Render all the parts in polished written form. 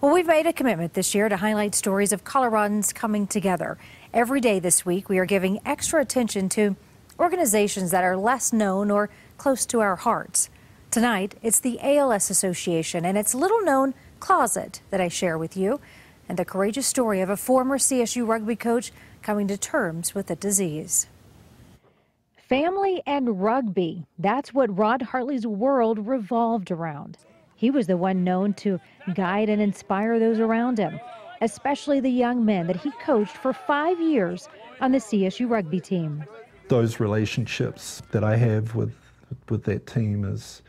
Well, we've made a commitment this year to highlight stories of Coloradans coming together. Every day this week, we are giving extra attention to organizations that are less known or close to our hearts. Tonight, it's the ALS Association and its little-known closet that I share with you, and the courageous story of a former CSU rugby coach coming to terms with the disease. Family and rugby, that's what Rod Hartley's world revolved around. He was the one known to guide and inspire those around him, especially the young men that he coached for 5 years on the CSU rugby team. Those relationships that I have with that team is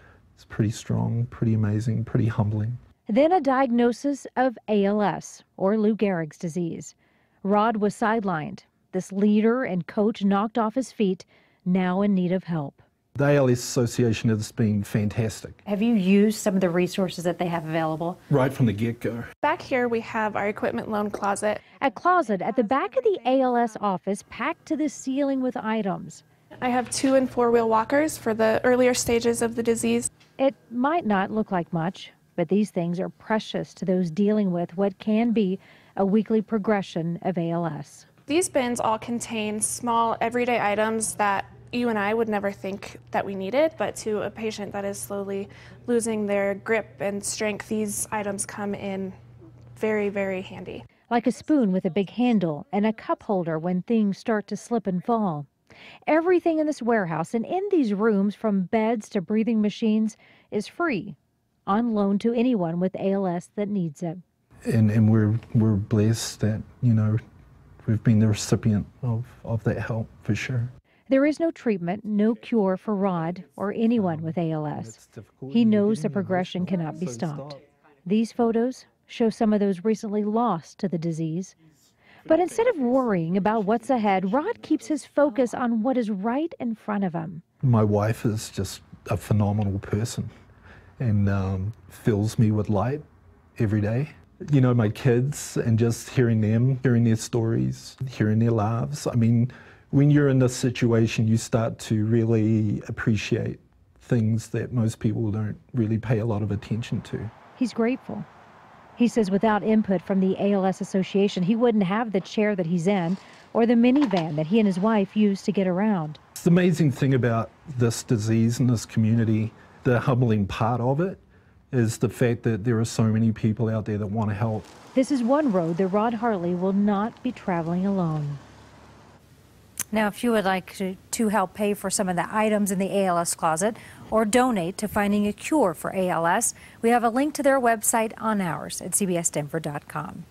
pretty strong, pretty amazing, pretty humbling. Then a diagnosis of ALS, or Lou Gehrig's disease. Rod was sidelined. This leader and coach knocked off his feet, now in need of help. The ALS Association has been fantastic. Have you used some of the resources that they have available? Right from the get-go. Back here we have our equipment loan closet. A closet at the back of the ALS office packed to the ceiling with items. I have 2- and 4-wheel walkers for the earlier stages of the disease. It might not look like much, but these things are precious to those dealing with what can be a weekly progression of ALS. These bins all contain small everyday items that you and I would never think that we needed, but to a patient that is slowly losing their grip and strength, these items come in very, very handy. Like a spoon with a big handle and a cup holder when things start to slip and fall. Everything in this warehouse and in these rooms, from beds to breathing machines, is free, on loan to anyone with ALS that needs it. And we're blessed that, we've been the recipient of that help, for sure. There is no treatment, no cure for Rod or anyone with ALS. He knows the progression cannot be stopped. These photos show some of those recently lost to the disease. But instead of worrying about what's ahead, Rod keeps his focus on what is right in front of him. My wife is just a phenomenal person and fills me with light every day. My kids, and just hearing them, hearing their stories, hearing their lives. I mean, when you're in this situation, you start to really appreciate things that most people don't really pay a lot of attention to. He's grateful. He says without input from the ALS Association, he wouldn't have the chair that he's in or the minivan that he and his wife use to get around. The amazing thing about this disease and this community, the humbling part of it, is the fact that there are so many people out there that want to help. This is one road that Rod Hartley will not be traveling alone. Now, if you would like to help pay for some of the items in the ALS closet or donate to finding a cure for ALS, we have a link to their website on ours at cbsdenver.com.